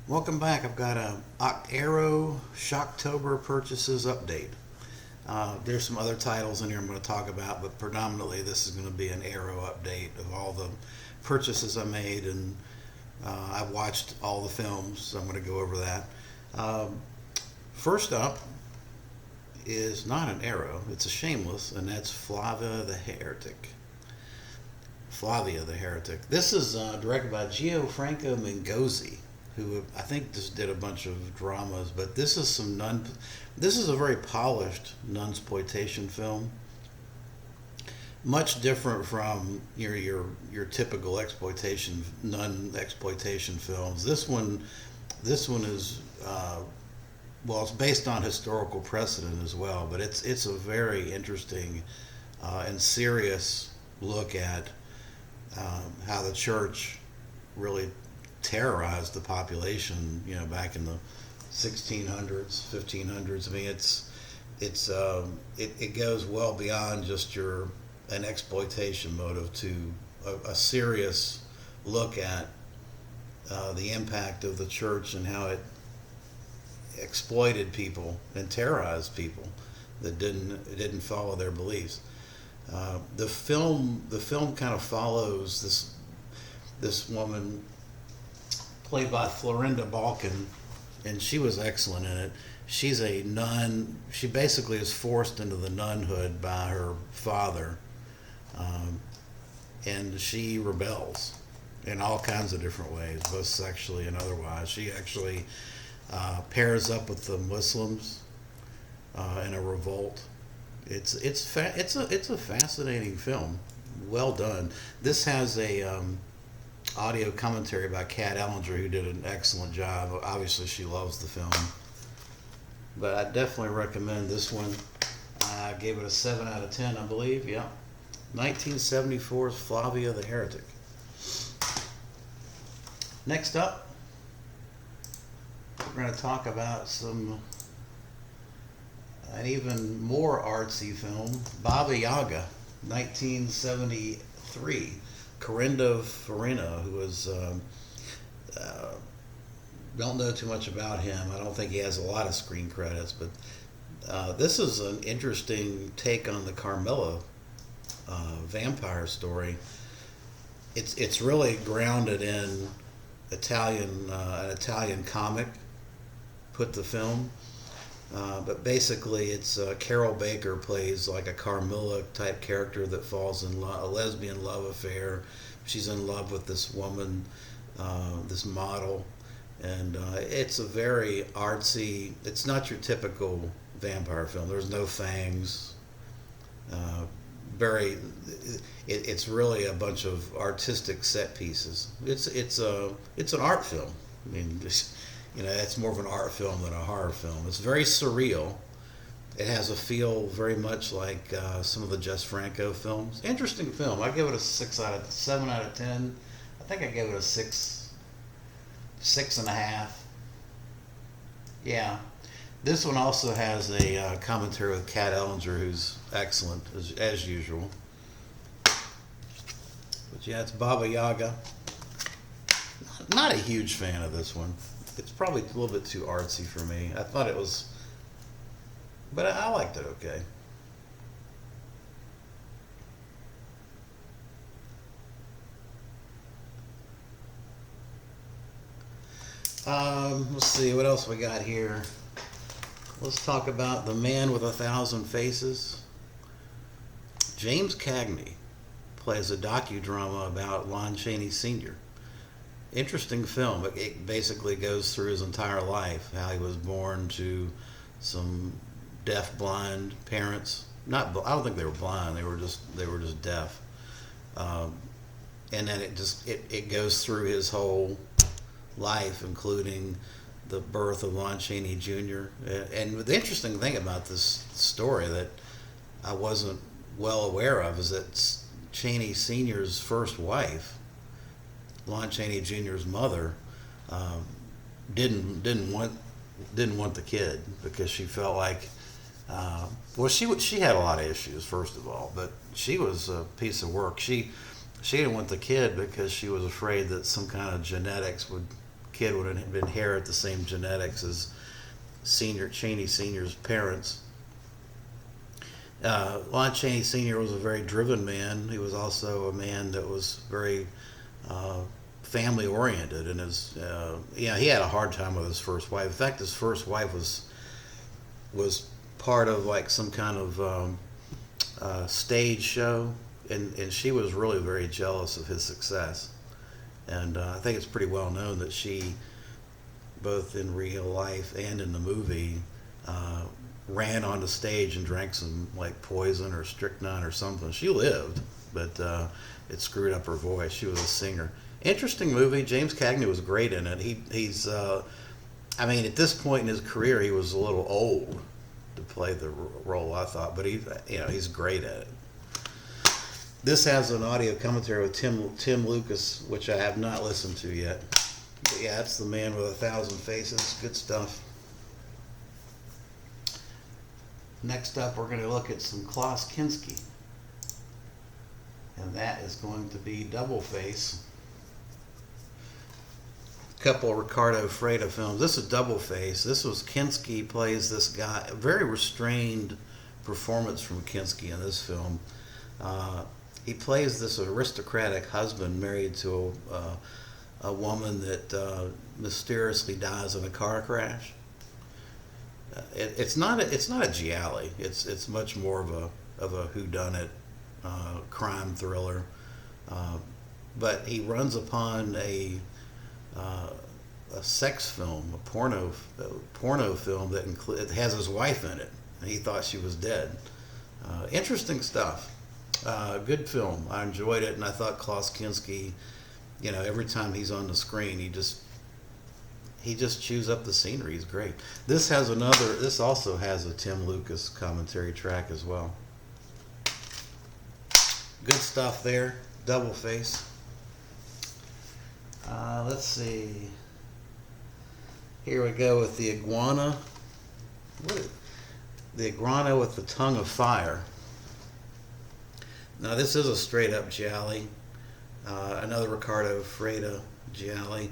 Welcome back. I've got a Arrow Shocktober purchases update. There's some other titles in here I'm going to talk about, but predominantly this is going to be an Arrow update of all the purchases I made, and I watched all the films, so I'm going to go over that. Um, First up is not an Arrow; it's a Shameless, and that's Flavia the Heretic. This is directed by Gianfranco Mengozzi, who I think just did a bunch of dramas, but this is some nun. This is a very polished nunsploitation film, much different from your typical exploitation nun exploitation films. This one is well, it's based on historical precedent as well, but it's a very interesting and serious look at how the church really terrorized the population, back in the 1600s, 1500s. I mean, it goes well beyond just an exploitation motive to a serious look at the impact of the church and how it exploited people and terrorized people that didn't follow their beliefs. The film kind of follows this woman played by Florinda Balkan, and she was excellent in it. She's a nun. She basically is forced into the nunhood by her father, um, and she rebels in all kinds of different ways, both sexually and otherwise. She actually pairs up with the Muslims in a revolt. It's a fascinating film, well done. This has a audio commentary by Kat Ellinger, who did an excellent job. Obviously, she loves the film, but I definitely recommend this one. I gave it a 7 out of 10, I believe. Yeah, 1974's Flavia the Heretic. Next up, we're going to talk about an even more artsy film, Baba Yaga, 1973. Corinda Farina, who was uh, don't know too much about him. I don't think he has a lot of screen credits, but this is an interesting take on the Carmilla vampire story. It's really grounded in an Italian comic put the film. But basically, it's Carol Baker plays like a Carmilla type character that falls in a lesbian love affair. She's in love with this woman, this model, and it's a very artsy. It's not your typical vampire film. There's no fangs. Uh, very, it's really a bunch of artistic set pieces. It's an art film. I mean, it's more of an art film than a horror film. It's very surreal. It has a feel very much like some of the Jess Franco films. Interesting film. I give it a 7 out of 10. I think I gave it a 6.5. Yeah. This one also has a commentary with Kat Ellinger, who's excellent as usual. But yeah, it's Baba Yaga. Not a huge fan of this one. It's probably a little bit too artsy for me. I thought it was, but I liked it okay. Let's see what else we got here. Let's talk about The Man with a Thousand Faces. James Cagney plays a docudrama about Lon Chaney Sr. Interesting film. It basically goes through his entire life, how he was born to some deaf, blind parents. I don't think they were blind. They were just deaf. Um, and then it goes through his whole life, including the birth of Lon Chaney Jr. And the interesting thing about this story that I wasn't well aware of is that Chaney Sr.'s first wife, Lon Chaney Jr.'s mother, um, didn't want the kid because she felt like, well, she had a lot of issues, first of all, but she was a piece of work. She didn't want the kid because she was afraid that some kind of genetics would kid would inherit the same genetics as Cheney Sr.'s parents. Lon Chaney Sr. was a very driven man. He was also a man that was very family oriented, and he had a hard time with his first wife. In fact, his first wife was part of like some kind of stage show, and she was really very jealous of his success. And I think it's pretty well known that she, both in real life and in the movie, ran on the stage and drank some like poison or strychnine or something. She lived, but it screwed up her voice. She was a singer. Interesting movie. James Cagney was great in it. He's I mean, at this point in his career, he was a little old to play the role, I thought, but he's great at it. This has an audio commentary with Tim Lucas, which I have not listened to yet. But yeah, it's The Man with 1,000 Faces. Good stuff. Next up, we're going to look at some Klaus Kinski. And that is going to be Double Face. A couple of Ricardo Freda films. This is Double Face. This was Kinski plays this guy. A very restrained performance from Kinski in this film. He plays this aristocratic husband married to a woman that mysteriously dies in a car crash. It's not a giallo. It's much more of a whodunit crime thriller. But he runs upon a sex film, a porno film that it has his wife in it, and he thought she was dead. Interesting stuff. Good film. I enjoyed it, and I thought Klaus Kinski, every time he's on the screen, he just chews up the scenery. He's great. This also has a Tim Lucas commentary track as well. Good stuff there. Double Face. Let's see. Here we go with the iguana. The iguana with the tongue of fire. Now this is a straight up giallo. Another Ricardo Freda giallo.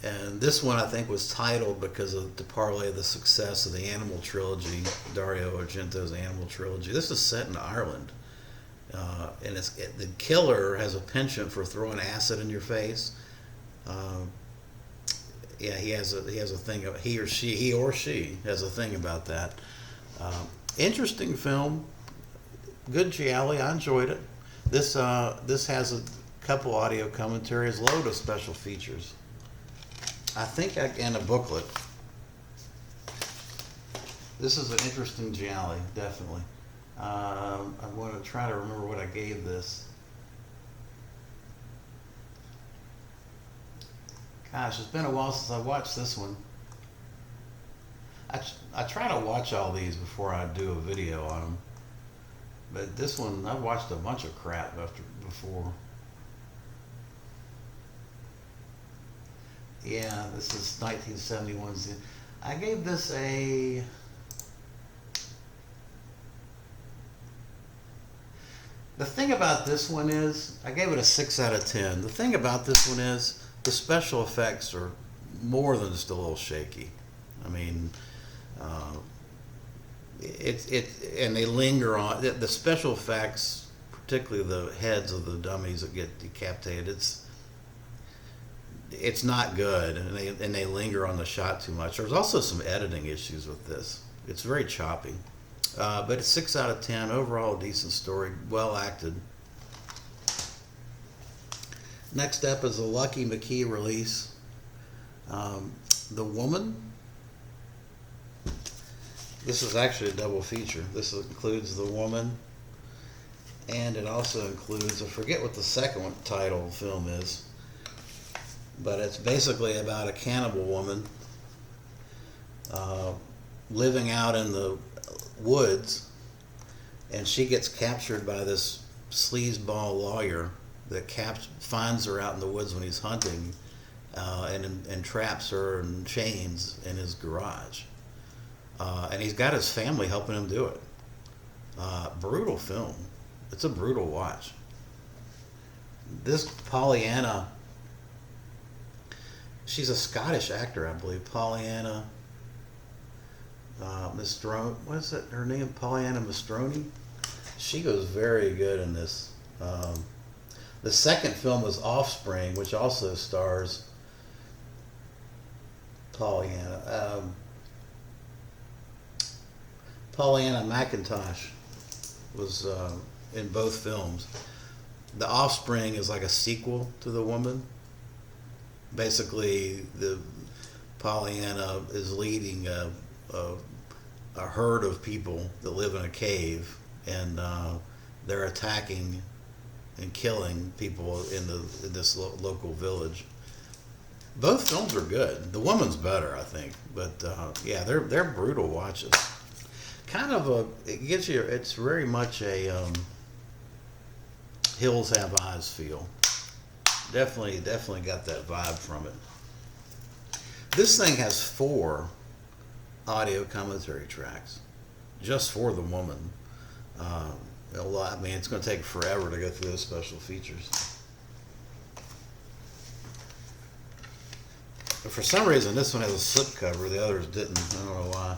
And this one I think was titled because of to parlay the success of the Animal trilogy, Dario Argento's Animal trilogy. This is set in Ireland, and the killer has a penchant for throwing acid in your face. He has a thing. He or she has a thing about that. Interesting film, good giallo. I enjoyed it. This has a couple audio commentaries, load of special features. I think and a booklet. This is an interesting giallo, definitely. I'm going to try to remember what I gave this. Gosh, it's been a while since I watched this one. I try to watch all these before I do a video on them. But this one, I've watched a bunch of crap before. Yeah, this is 1971. I gave this a... The thing about this one is, I gave it a 6 out of 10. The thing about this one is, the special effects are more than just a little shaky. I mean, and they linger on the special effects, particularly the heads of the dummies that get decapitated. It's not good, and they linger on the shot too much. There's also some editing issues with this. It's very choppy, but it's 6 out of 10 overall. A decent story, well acted. Next up is a Lucky McKee release, The Woman. This is actually a double feature. This includes The Woman, and it also includes, I forget what the second title film is, but it's basically about a cannibal woman living out in the woods, and she gets captured by this sleazeball lawyer that finds her out in the woods when he's hunting, and traps her in chains in his garage. And he's got his family helping him do it. Brutal film. It's a brutal watch. This Pollyanna, she's a Scottish actor, I believe. Pollyanna Mistrone. What is it? Her name? Pollyanna Mistrone. She goes very good in this. The second film was Offspring, which also stars Pollyanna. Pollyanna McIntosh was in both films. The Offspring is like a sequel to The Woman. Basically, the Pollyanna is leading a herd of people that live in a cave, and they're attacking and killing people in this local village. Both films are good. The Woman's better, I think, but yeah, they're brutal watches. Kind of it gives you. It's very much a Hills Have Eyes feel. Definitely got that vibe from it. This thing has 4 audio commentary tracks, just for The Woman. A lot. I mean, it's going to take forever to go through those special features. But for some reason, this one has a slipcover. The others didn't. I don't know why.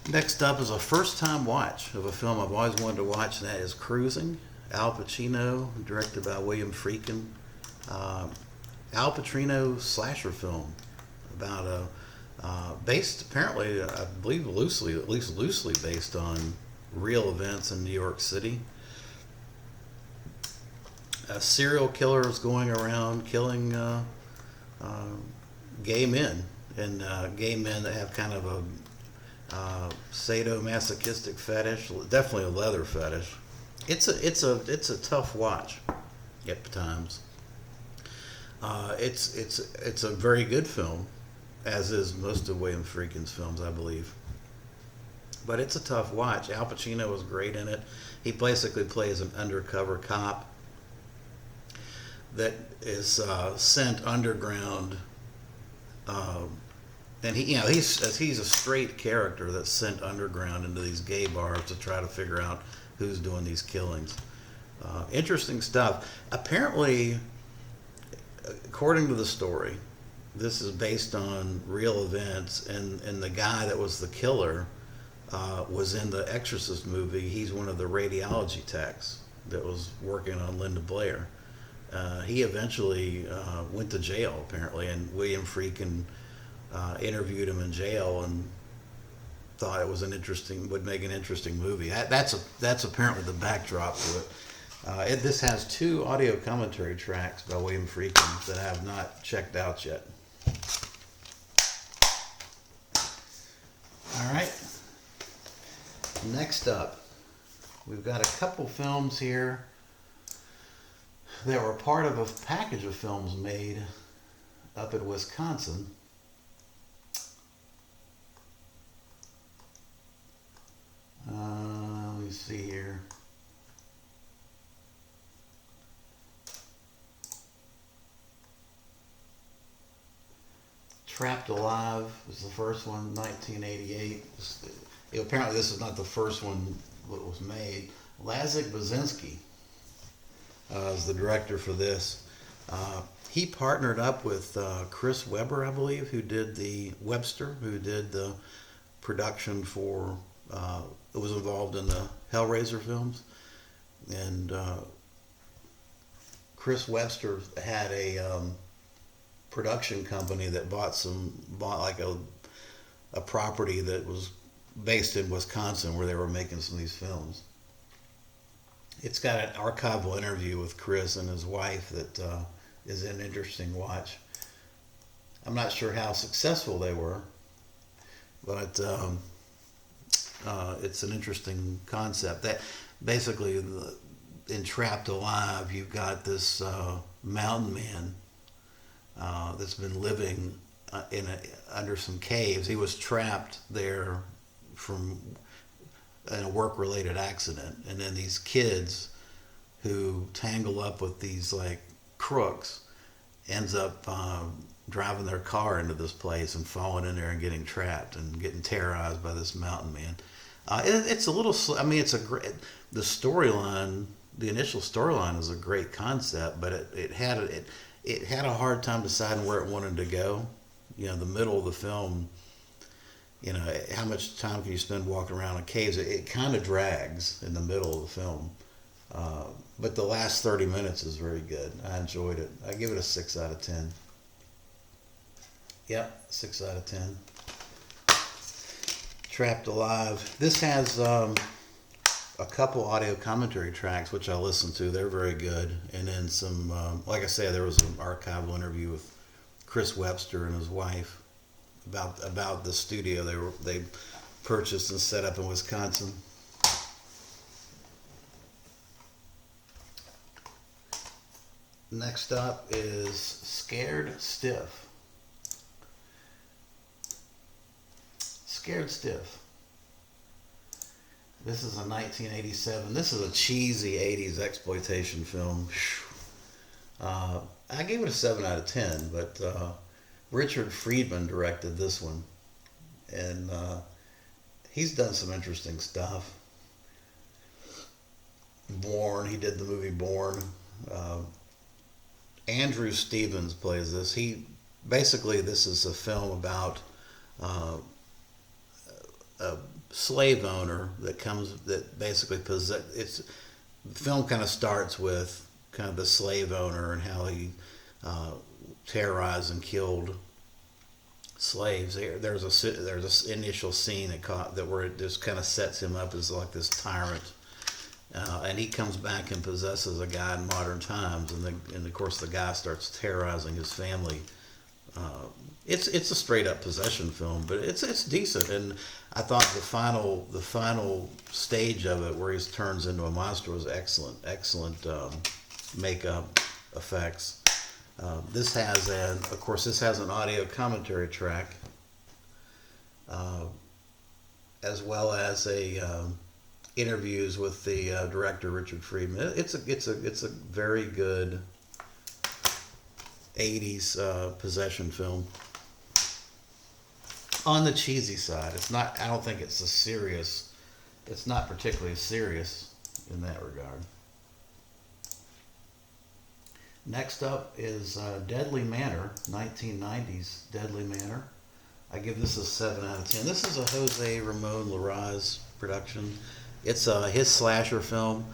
Next up is a first-time watch of a film I've always wanted to watch, and that is Cruising. Al Pacino, directed by William Friedkin. Al Pacino slasher film about based apparently, I believe at least loosely based on real events in New York City. A serial killer is going around killing gay men, and gay men that have kind of a sadomasochistic fetish, definitely a leather fetish. It's a tough watch at times. It's a very good film, as is most of William Friedkin's films, I believe. But it's a tough watch. Al Pacino was great in it. He basically plays an undercover cop that is sent underground, and he's a straight character that's sent underground into these gay bars to try to figure out who's doing these killings. Interesting stuff. Apparently, according to the story, this is based on real events, and the guy that was the killer was in the Exorcist movie. He's one of the radiology techs that was working on Linda Blair. He eventually went to jail, apparently, and William Friedkin interviewed him in jail and thought it was would make an interesting movie. That's apparently the backdrop to it. This has 2 audio commentary tracks by William Friedkin that I have not checked out yet. All right. Next up, we've got a couple films here that were part of a package of films made up in Wisconsin. Let me see here. Trapped Alive was the first one, 1988. Apparently this is not the first one that was made. Laszlo Basinski is the director for this. He partnered up with Chris Webber, I believe, who did the production for, was involved in the Hellraiser films. And Chris Webster had a production company that bought like a property that was based in Wisconsin where they were making some of these films. It's got an archival interview with Chris and his wife that is an interesting watch. I'm not sure how successful they were, but it's an interesting concept. That basically, in Trapped Alive, you've got this mountain man that's been living under some caves. He was trapped there in a work-related accident, and then these kids who tangle up with these like crooks ends up driving their car into this place and falling in there and getting trapped and getting terrorized by this mountain man. It's a little. I mean, it's a great. The storyline, the initial storyline, is a great concept, but it it had a hard time deciding where it wanted to go. The middle of the film, how much time can you spend walking around in caves? It kind of drags in the middle of the film. But the last 30 minutes is very good. I enjoyed it. I give it a 6 out of 10. Yep, 6 out of 10. Trapped Alive. This has a couple audio commentary tracks, which I listened to. They're very good. And then some, like I said, there was an archival interview with Chris Webster and his wife about the studio they purchased and set up in Wisconsin. Next up is Scared Stiff. Scared Stiff. This is a 1987. This is a cheesy 80s exploitation film. I gave it a 7 out of 10, but Richard Friedman directed this one. And he's done some interesting stuff. Born, he did the movie Born. Andrew Stevens plays this. This is a film about a slave owner that basically the film kind of starts with kind of the slave owner and how he terrorized and killed slaves. There's this initial scene where it just kind of sets him up as like this tyrant. And he comes back and possesses a guy in modern times, and of course the guy starts terrorizing his family. It's a straight up possession film, but it's decent. And I thought the final stage of it, where he turns into a monster, was excellent. Makeup effects. This has an audio commentary track, as well as interviews with the director Richard Friedman. It's a very good 80s possession film. On the cheesy side, it's not. I don't think it's It's not particularly serious in that regard. Next up is Deadly Manor, 1990s Deadly Manor. I give this a 7 out of 10. This is a Jose Ramon Larraz production. It's his slasher film,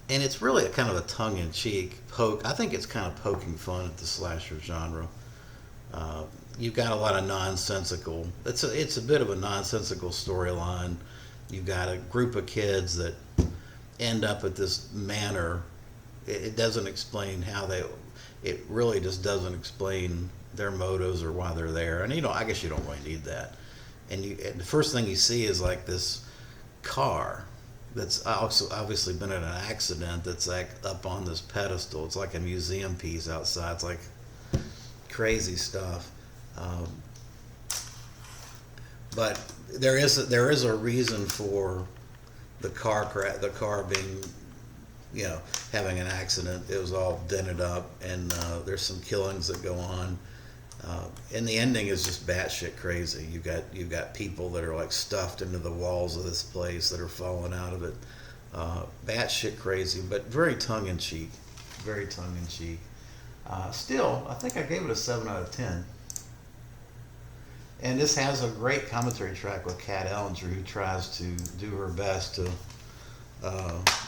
and it's really a kind of a tongue-in-cheek poke. I think it's kind of poking fun at the slasher genre. You've got a lot of nonsensical. It's a bit of a nonsensical storyline. You've got a group of kids that end up at this manor. It doesn't explain how they. It really just doesn't explain their motives or why they're there. And I guess you don't really need that. And the first thing you see is like this car that's also obviously been in an accident that's like up on this pedestal. It's like a museum piece outside. It's like crazy stuff. But there is a reason for the car being, having an accident. It was all dented up, and there's some killings that go on. And the ending is just batshit crazy. You've got people that are like stuffed into the walls of this place that are falling out of it. Batshit crazy, but very tongue in cheek. Very tongue in cheek. Still, I think I gave it a 7 out of 10. And this has a great commentary track with Kat Ellinger, who tries to do her best to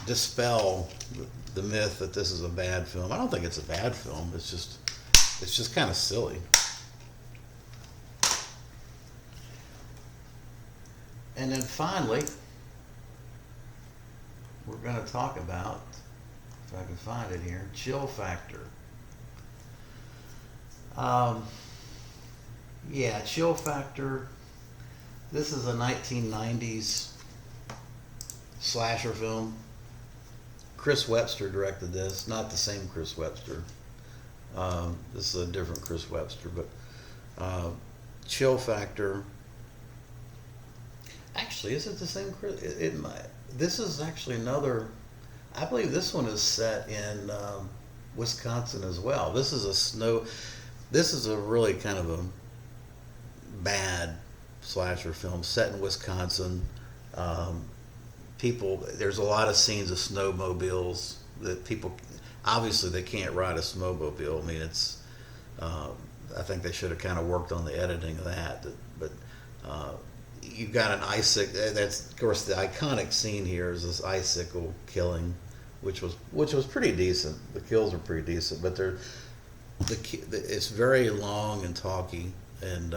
dispel the myth that this is a bad film. I don't think it's a bad film. It's just kind of silly. And then finally, we're going to talk about, if I can find it here, Chill Factor. Chill Factor. This is a 1990s slasher film. Chris Webster directed this, not the same Chris Webster. This is a different Chris Webster, but Chill Factor. Actually, is it the same Chris? This is actually another. I believe this one is set in Wisconsin as well. This is a really kind of a bad slasher film set in Wisconsin. There's a lot of scenes of snowmobiles that people, obviously they can't ride a snowmobile. I mean, Uh, I think they should have kind of worked on the editing of that. But you've got an icicle. That's of course the iconic scene here is this icicle killing, which was pretty decent. The kills are pretty decent, but it's very long and talky, and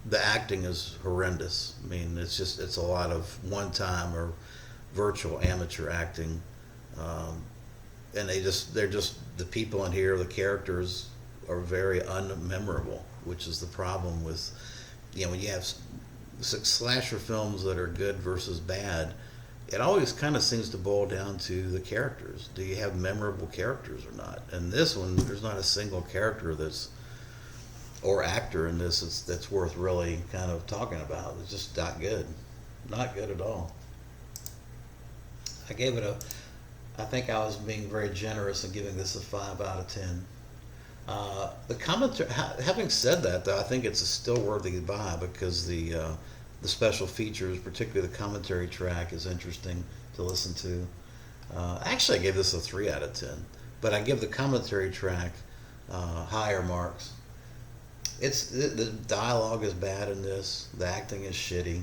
the acting is horrendous. I mean, it's a lot of one time or virtual amateur acting, and they're just the people in here, the characters are very unmemorable, which is the problem with, when you have slasher films that are good versus bad. It always kind of seems to boil down to the characters. Do you have memorable characters or not? And this one, there's not a single character or actor in this that's worth really kind of talking about. It's just not good. Not good at all. I think I was being very generous in giving this a 5 out of 10. The commentary, having said that, though, I think it's a still worthy buy because the special features, particularly the commentary track, is interesting to listen to. Actually, I gave this a 3 out of 10, but I give the commentary track higher marks. The dialogue is bad in this. The acting is shitty.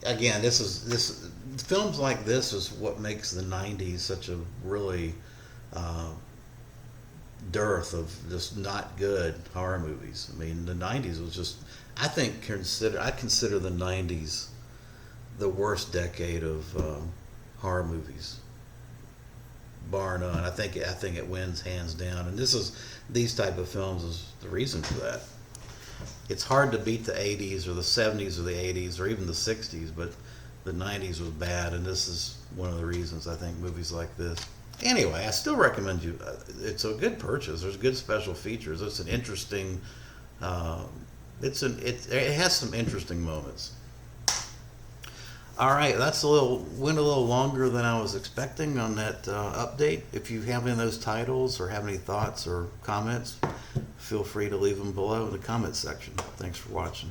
Again, this films like this is what makes the '90s such a really dearth of just not good horror movies. I mean, the '90s was just, I consider the '90s the worst decade of horror movies, bar none. I think it wins hands down, and these type of films is the reason for that. It's hard to beat the '80s or the '70s or the '80s or even the '60s, but the '90s was bad, and this is one of the reasons I think movies like this. Anyway, I still recommend you. It's a good purchase. There's good special features. It's an interesting. It has some interesting moments. All right, went a little longer than I was expecting on that update. If you have any of those titles or have any thoughts or comments, feel free to leave them below in the comment section. Thanks for watching.